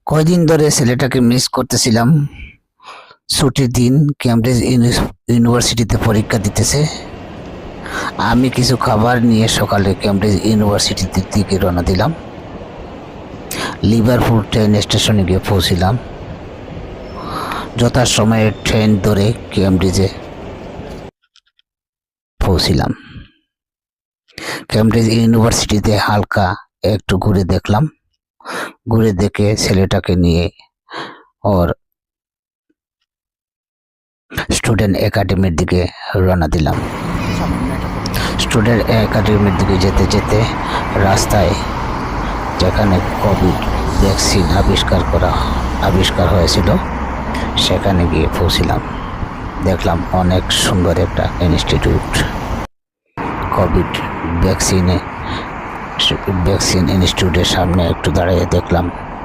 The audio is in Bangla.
কয়দিন ধরে ছেলেটাকে মিস করতেছিলাম। ছুটির দিন, কেমব্রিজ ইউনিভার্সিটিতে পরীক্ষা দিতেছে। আমি কিছু খাবার নিয়ে সকালে কেমব্রিজ ইউনিভার্সিটির দিকে রওনা দিলাম। লিভারপুল ট্রেন স্টেশনে গিয়ে পৌঁছিলাম। যথাসময়ে ট্রেন ধরে কেমব্রিজে পৌঁছিলাম। কেমব্রিজ ইউনিভার্সিটিতে হালকা একটু ঘুরে দেখলাম। ঘুরে দেখে ছেলেটাকে নিয়ে ওর স্টুডেন্ট একাডেমির দিকে রওনা দিলাম। স্টুডেন্ট একাডেমির দিকে যেতে যেতে রাস্তায় যেখানে কোভিড ভ্যাকসিন আবিষ্কার হয়েছিল সেখানে গিয়ে পৌঁছিলাম। দেখলাম অনেক সুন্দর একটা ইনস্টিটিউট। কোভিড ভ্যাকসিন ইনস্টিটিউটের সামনে একটু দাঁড়িয়ে দেখলাম